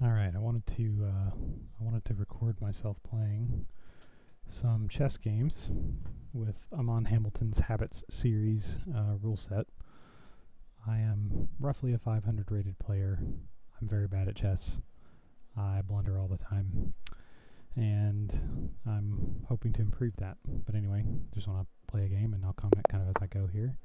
All right, I wanted to record myself playing some chess games with Amon Hamilton's Habits series rule set. I am roughly a 500 rated player. I'm very bad at chess. I blunder all the time, and I'm hoping to improve that. But anyway, just want to play a game, and I'll comment kind of as I go here.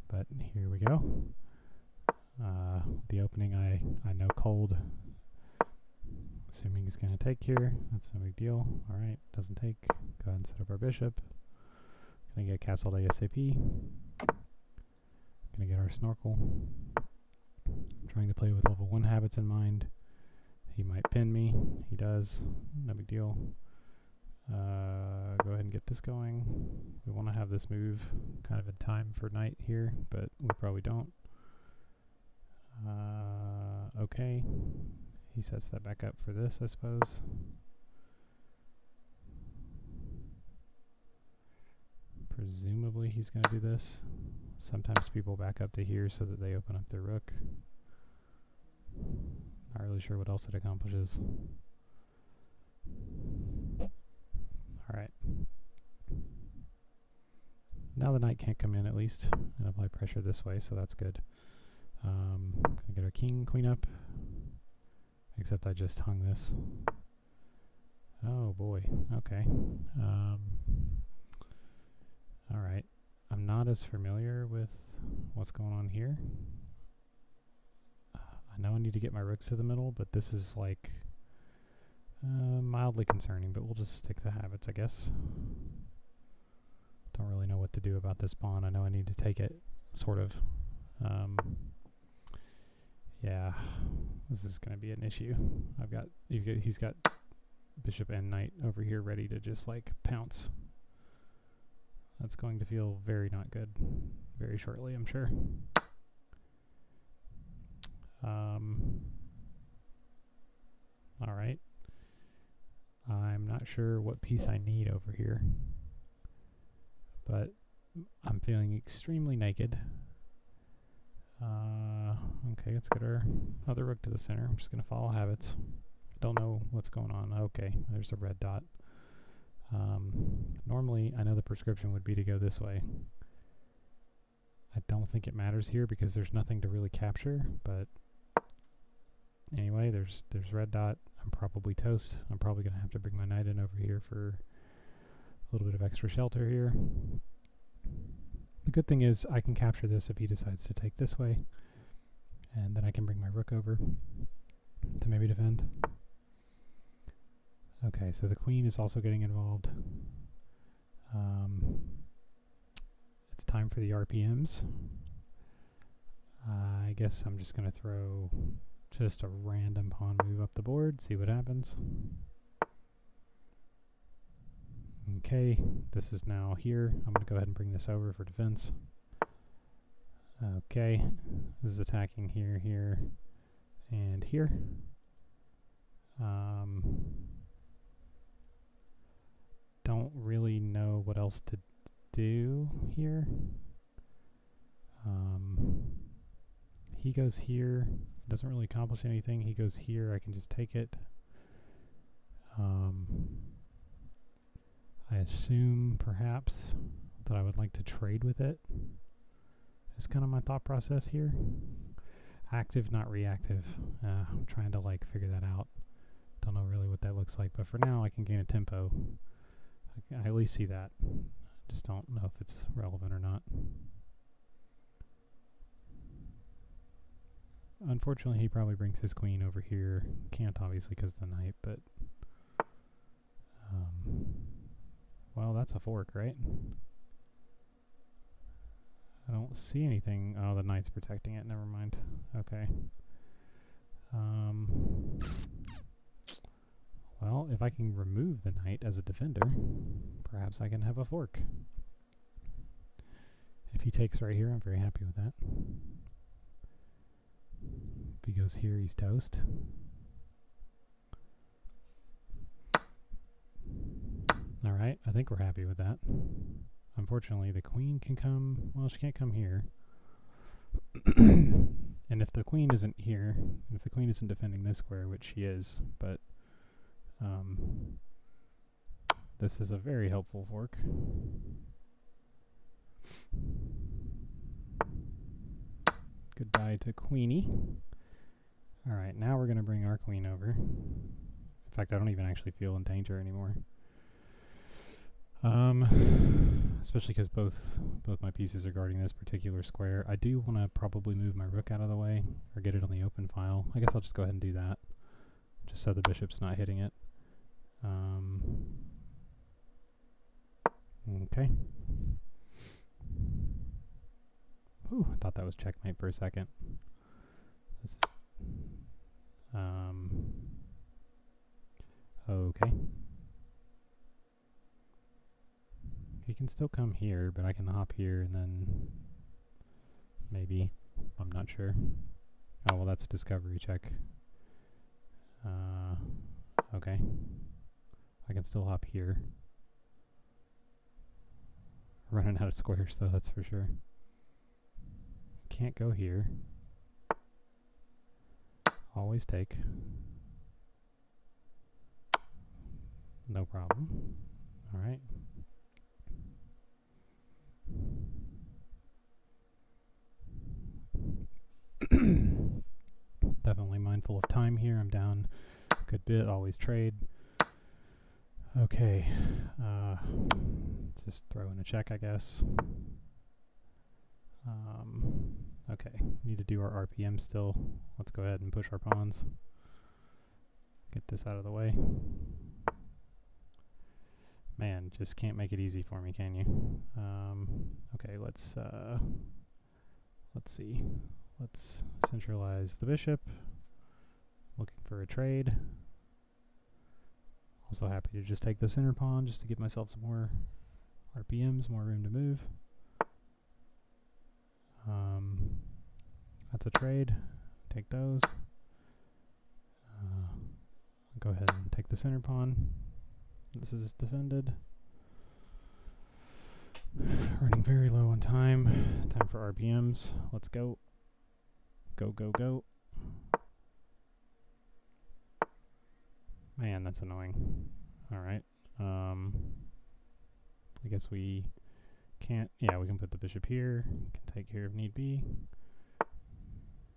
But here we go. The opening I know cold. Assuming he's going to take here. That's no big deal. Alright, doesn't take. Go ahead and set up our bishop. Gonna get castled ASAP. Gonna get our snorkel. Trying to play with level 1 habits in mind. He might pin me. He does. No big deal. Go ahead and get this going. We want to have this move kind of in time for knight here, but we probably don't. Okay. He sets that back up for this, I suppose. Presumably he's going to do this. Sometimes people back up to here so that they open up their rook. Not really sure what else it accomplishes. Alright. Now the knight can't come in at least and apply pressure this way, so that's good. Gonna get our king, queen up. Except I just hung this. Oh boy, okay. Alright, I'm not as familiar with what's going on here. I know I need to get my rooks to the middle, but this is like mildly concerning, but we'll just stick to habits, I guess. Don't really know what to do about this pawn. I know I need to take it, sort of. Yeah, this is going to be an issue. He's got bishop and knight over here ready to just like pounce. That's going to feel very not good very shortly, I'm sure. All right. I'm not sure what piece I need over here, but I'm feeling extremely naked. Okay, let's get our other rook to the center. I'm just going to follow habits. Don't know what's going on. Okay, there's a red dot. Normally, I know the prescription would be to go this way. I don't think it matters here because there's nothing to really capture, but anyway, there's red dot. I'm probably toast. I'm probably going to have to bring my knight in over here for a little bit of extra shelter here. The good thing is I can capture this if he decides to take this way, and then I can bring my rook over to maybe defend. Okay, so the queen is also getting involved. It's time for the RPMs. I guess I'm just going to throw just a random pawn move up the board, see what happens. Okay, this is now here. I'm going to go ahead and bring this over for defense. Okay, this is attacking here, here, and here. Don't really know what else to do here. He goes here. Doesn't really accomplish anything. He goes here. I can just take it. I assume, perhaps, that I would like to trade with it. That's kind of my thought process here. Active, not reactive. I'm trying to, like, figure that out. Don't know really what that looks like, but for now, I can gain a tempo. I at least see that. Just don't know if it's relevant or not. Unfortunately, he probably brings his queen over here. Can't, obviously, because of the knight, but... well, that's a fork, right? I don't see anything. Oh, the knight's protecting it. Never mind. Okay. Well, if I can remove the knight as a defender, perhaps I can have a fork. If he takes right here, I'm very happy with that. If he goes here, he's toast. Alright, I think we're happy with that. Unfortunately, the queen can come... well, she can't come here. And if the queen isn't here, if the queen isn't defending this square, which she is, but this is a very helpful fork. Goodbye to Queenie. Alright, now we're going to bring our queen over. In fact, I don't even actually feel in danger anymore. Especially because both my pieces are guarding this particular square. I do want to probably move my rook out of the way, or get it on the open file. I guess I'll just go ahead and do that, just so the bishop's not hitting it. Okay. Ooh, I thought that was checkmate for a second. This is okay. He can still come here, but I can hop here and then maybe. I'm not sure. Oh, well, that's a discovery check. Okay. I can still hop here. Running out of squares, though, that's for sure. Can't go here. Always take. No problem. Alright. Definitely mindful of time here. I'm down a good bit. Always trade. Okay. Just throw in a check, I guess. Okay. Need to do our RPM still. Let's go ahead and push our pawns. Get this out of the way. Man, just can't make it easy for me, can you? Okay, let's see. Let's centralize the bishop. Looking for a trade. Also happy to just take the center pawn just to give myself some more RPMs, more room to move. That's a trade. Take those. I'll go ahead and take the center pawn. This is defended. Running very low on time. Time for RPMs. Let's go. Go, go, go. Man, that's annoying. Alright. I guess we can't. Yeah, we can put the bishop here. Can take here if need be.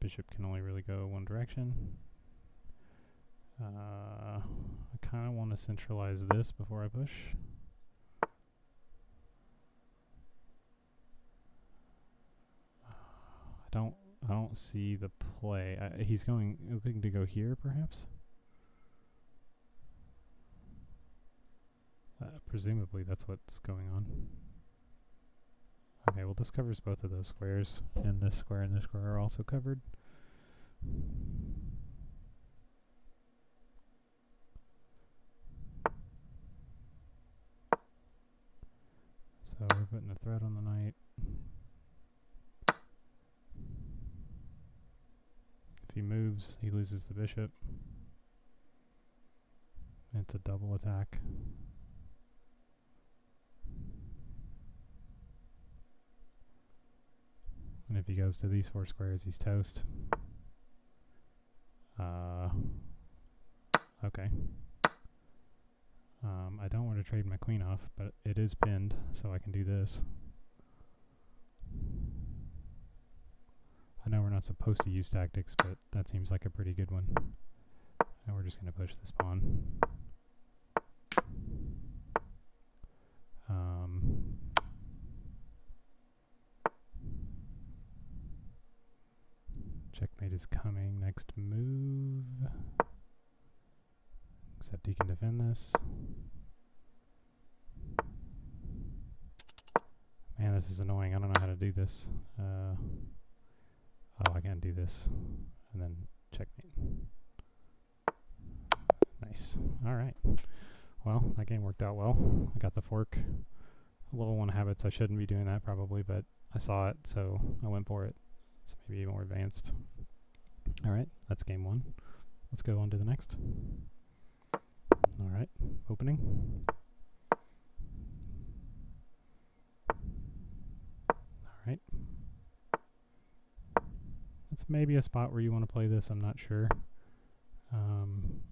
Bishop can only really go one direction. I kind of want to centralize this before I push. I don't see the play. He's looking to go here, perhaps. Presumably, that's what's going on. Okay, well, this covers both of those squares, and this square are also covered. So we're putting a threat on the knight. If he moves, he loses the bishop. It's a double attack. And if he goes to these four squares, he's toast. Okay. I don't want to trade my queen off, but it is pinned, so I can do this. I know we're not supposed to use tactics, but that seems like a pretty good one. And we're just going to push this pawn. Checkmate is coming. Next move. Except he can defend this. Man, this is annoying. I don't know how to do this. Oh, I can't do this. And then checkmate. Nice. Alright. Well, that game worked out well. I got the fork. Level 1 habits, I shouldn't be doing that probably, but I saw it, so I went for it. It's maybe more advanced. Alright, that's game 1. Let's go on to the next. Alright, opening. Alright. Let's maybe a spot where you want to play this. I'm not sure.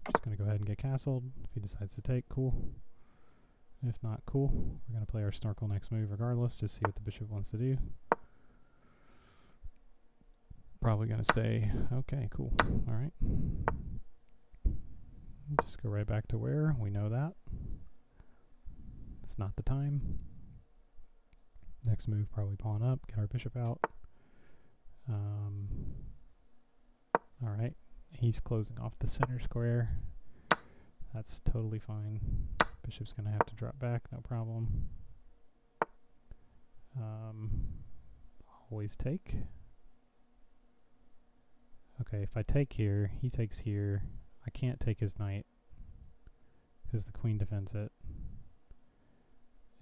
Just going to go ahead and get castled. If he decides to take, cool. If not, cool. We're going to play our Snorkel next move regardless, just see what the bishop wants to do. Probably going to stay. Okay, cool. All right. Just go right back to where. We know that. It's not the time. Next move, probably pawn up, get our bishop out. All right. He's closing off the center square. That's totally fine. Bishop's going to have to drop back, no problem. Always take. Okay, if I take here, he takes here. I can't take his knight because the queen defends it.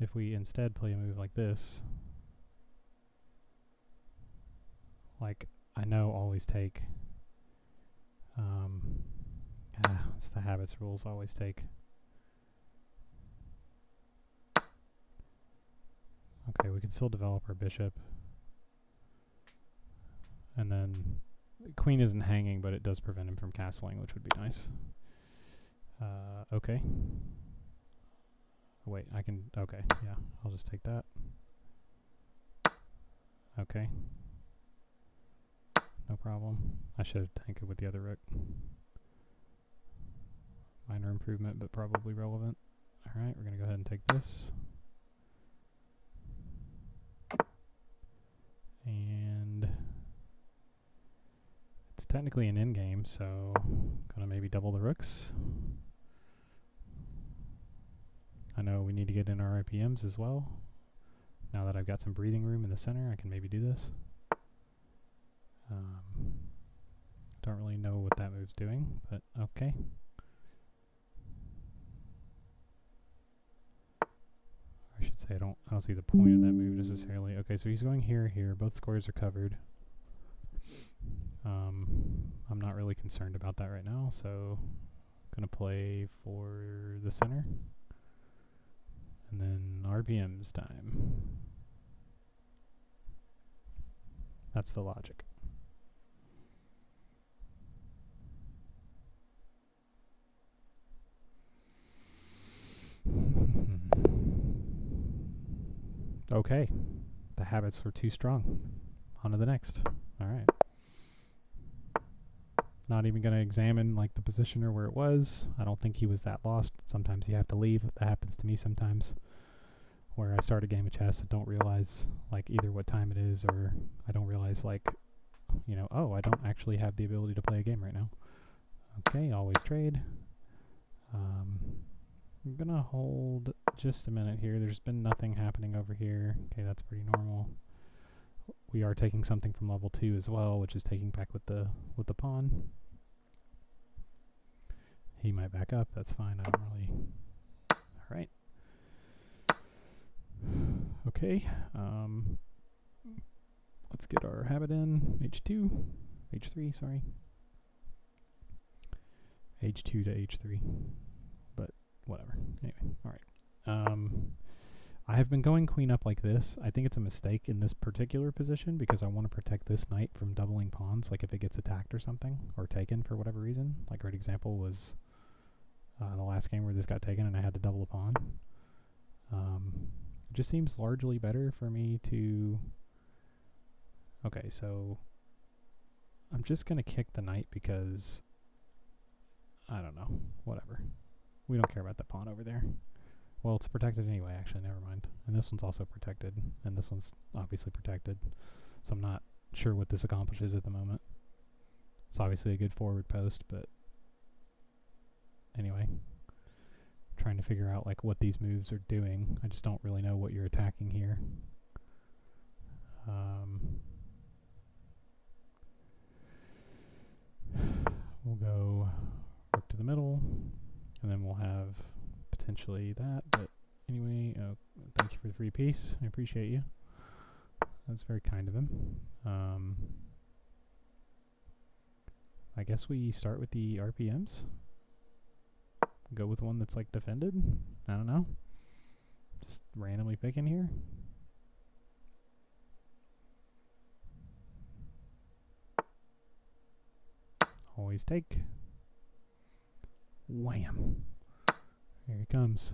If we instead play a move like this, like I know always take. It's the habits rules, always take. Okay, we can still develop our bishop. And then the queen isn't hanging, but it does prevent him from castling, which would be nice. Okay. Wait, I can, okay, yeah, I'll just take that. Okay. No problem. I should have tanked it with the other rook. Minor improvement, but probably relevant. Alright, we're going to go ahead and take this. And it's technically an endgame, so I'm going to maybe double the rooks. I know we need to get in our RPMs as well. Now that I've got some breathing room in the center, I can maybe do this. Don't really know what that move's doing, but okay. I should say I don't see the point of that move necessarily. Okay, so he's going here, here. Both squares are covered. I'm not really concerned about that right now, so I'm gonna play for the center. And then RPM's time. That's the logic. Okay. The habits were too strong. On to the next. Alright. Not even going to examine like the position or where it was. I don't think he was that lost. Sometimes you have to leave. That happens to me sometimes. Where I start a game of chess and don't realize like either what time it is, or I don't realize like, you know, oh, I don't actually have the ability to play a game right now. Okay, always trade. I'm going to hold just a minute here. There's been nothing happening over here. Okay, that's pretty normal. We are taking something from level 2 as well, which is taking back with the pawn. He might back up. That's fine. I don't really. All right. Okay. Let's get our habit in. H2, H3. Sorry. H2 to H3. But whatever. Anyway. All right. I have been going queen up like this. I think it's a mistake in this particular position because I want to protect this knight from doubling pawns, like if it gets attacked or something, or taken for whatever reason. Like a great example was the last game where this got taken and I had to double a pawn. It just seems largely better for me to... Okay, so I'm just going to kick the knight because, I don't know, whatever. We don't care about the pawn over there. Well, it's protected anyway, actually, never mind. And this one's also protected, and this one's obviously protected. So I'm not sure what this accomplishes at the moment. It's obviously a good forward post, but anyway. Trying to figure out like what these moves are doing. I just don't really know what you're attacking here. We'll go rook to the middle, and then we'll have potentially that, but anyway, thank you for the free piece. I appreciate you. That's very kind of him. I guess we start with the RPMs. Go with one that's like defended. I don't know. Just randomly picking here. Always take. Wham! Here he comes.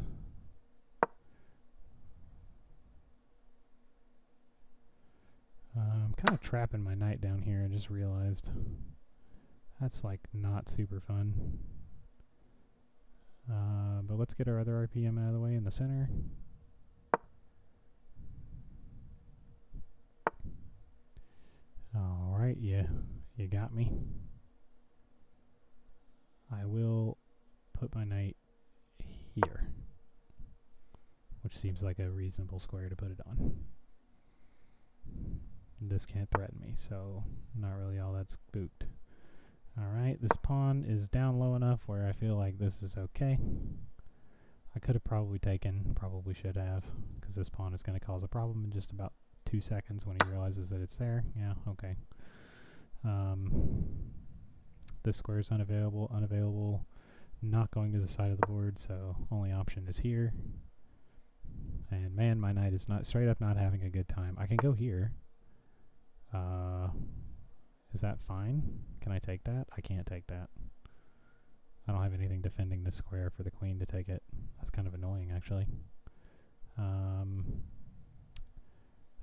I'm kind of trapping my knight down here. I just realized that's like not super fun. But let's get our other RPM out of the way in the center. Alright, you got me. I will put my knight here, which seems like a reasonable square to put it on. This can't threaten me, so not really all that spooked. Alright, this pawn is down low enough where I feel like this is okay. I could have probably should have, because this pawn is going to cause a problem in just about 2 seconds when he realizes that it's there. Yeah, okay. This square is unavailable, not going to the side of the board, so only option is here. And man, my knight is straight up not having a good time. I can go here. Is that fine? Can I take that? I can't take that. I don't have anything defending this square for the queen to take it. That's kind of annoying, actually.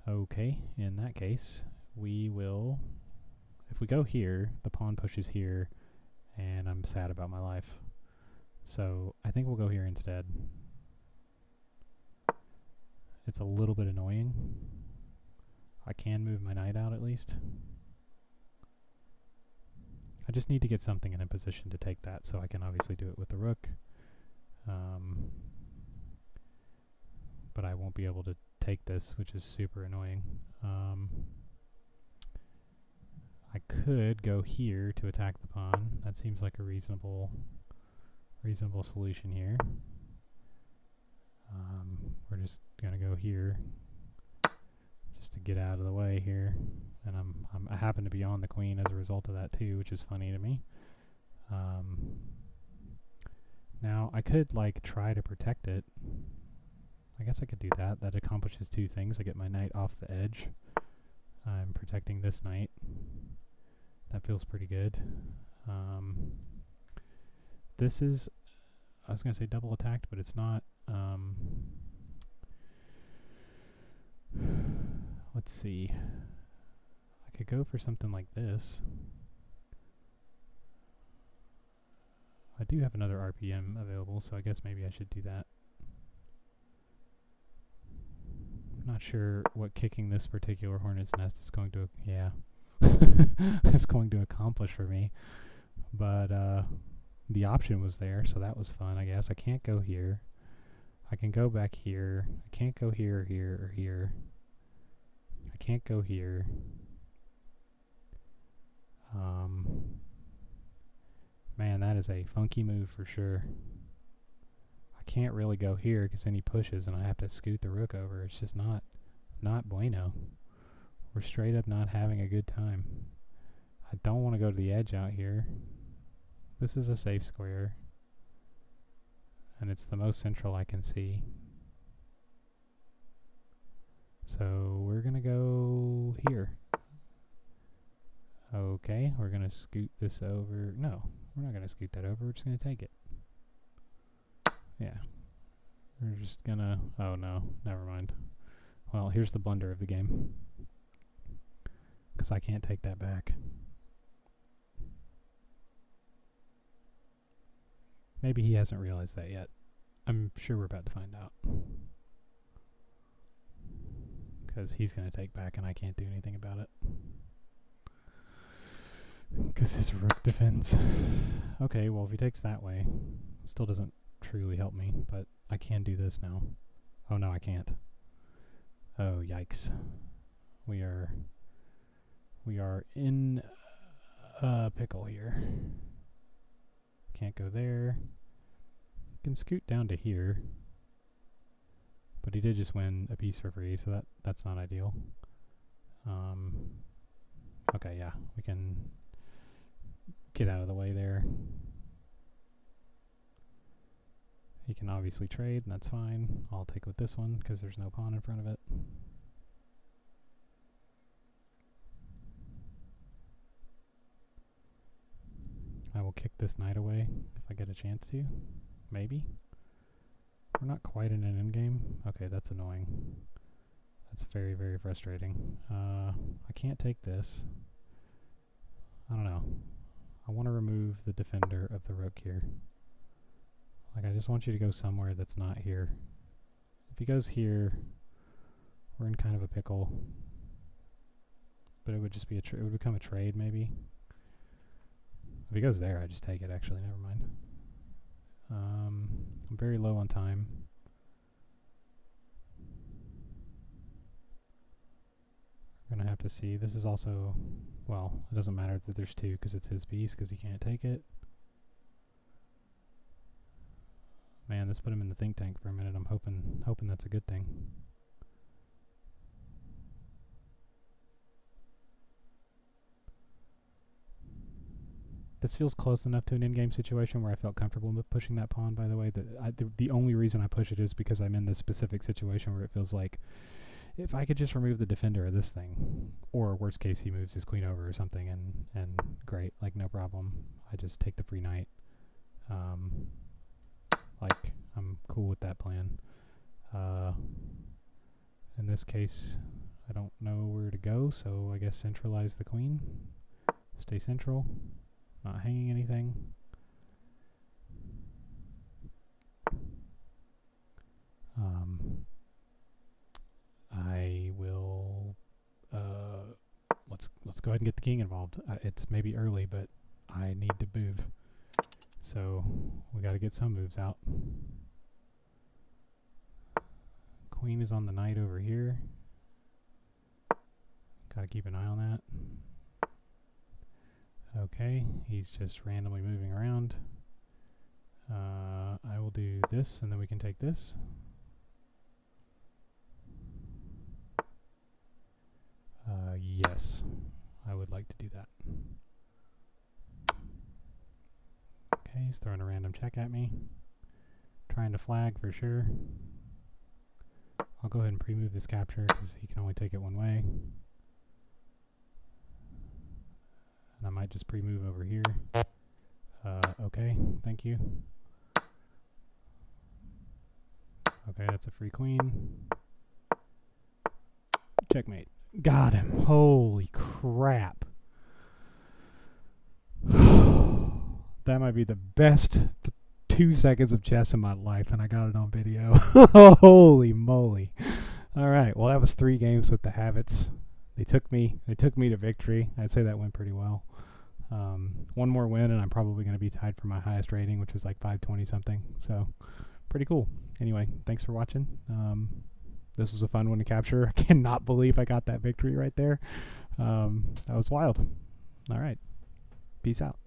Okay, in that case, we will... If we go here, the pawn pushes here, and I'm sad about my life. So I think we'll go here instead. It's a little bit annoying. I can move my knight out at least. I just need to get something in a position to take that, so I can obviously do it with the rook. But I won't be able to take this, which is super annoying. I could go here to attack the pawn. That seems like a reasonable solution here. We're just gonna go here just to get out of the way here, and I happen to be on the queen as a result of that too, which is funny to me. Now I could like try to protect it. I guess I could do that. That accomplishes two things. I get my knight off the edge. I'm protecting this knight. That feels pretty good. This is, I was going to say double attacked, but it's not. Let's see. I could go for something like this. I do have another RPM available, so I guess maybe I should do that. I'm not sure what kicking this particular hornet's nest is going to, is going to accomplish for me. But the option was there, so that was fun, I guess. I can't go here. I can go back here. I can't go here or here or here. I can't go here. Man, that is a funky move for sure. I can't really go here because then he pushes and I have to scoot the rook over. It's just not bueno. We're straight up not having a good time. I don't want to go to the edge out here. This is a safe square. And it's the most central I can see. So we're going to go here. Okay, we're going to scoot this over. No, we're not going to scoot that over. We're just going to take it. Yeah. We're just going to... Oh, no. Never mind. Well, here's the blunder of the game. Because I can't take that back. Maybe he hasn't realized that yet. I'm sure we're about to find out. Because he's going to take back and I can't do anything about it. Because his rook defends. Okay, well if he takes that way, still doesn't truly help me, but I can do this now. Oh no, I can't. Oh, yikes. We are in a pickle here. Can't go there. Can scoot down to here. But he did just win a piece for free, so that's not ideal. Okay, yeah, we can get out of the way there. He can obviously trade, and that's fine. I'll take with this one, because there's no pawn in front of it. will kick this knight away if I get a chance to. Maybe. We're not quite in an endgame. Okay, that's annoying. That's very, very frustrating. I can't take this. I don't know. I want to remove the defender of the rook here. Like, I just want you to go somewhere that's not here. If he goes here, we're in kind of a pickle. But it would just be it would become a trade, maybe. If he goes there, I just take it, actually. Never mind. I'm very low on time. We're going to have to see. This is also, well, it doesn't matter that there's two because it's his piece because he can't take it. Man, this put him in the think tank for a minute. I'm hoping that's a good thing. This feels close enough to an in-game situation where I felt comfortable with pushing that pawn, by the way. The only reason I push it is because I'm in this specific situation where it feels like if I could just remove the defender of this thing, or worst case he moves his queen over or something, and great, like no problem. I just take the free knight. Like, I'm cool with that plan. In this case, I don't know where to go, so I guess centralize the queen. Stay central. Not hanging anything. I will. Let's go ahead and get the king involved. It's maybe early, but I need to move. So we got to get some moves out. Queen is on the knight over here. Got to keep an eye on that. Okay, he's just randomly moving around. I will do this, and then we can take this. Yes, I would like to do that. Okay, he's throwing a random check at me. Trying to flag for sure. I'll go ahead and pre-move this capture because he can only take it one way. And I might just pre-move over here. Okay, thank you. Okay, that's a free queen. Checkmate. Got him. Holy crap. That might be the best 2 seconds of chess in my life, and I got it on video. Holy moly. Alright, well that was 3 games with the Habits. They took me to victory. I'd say that went pretty well. One more win and I'm probably going to be tied for my highest rating, which is like 520 something. So pretty cool. Anyway, thanks for watching. This was a fun one to capture. I cannot believe I got that victory right there. That was wild. All right. Peace out.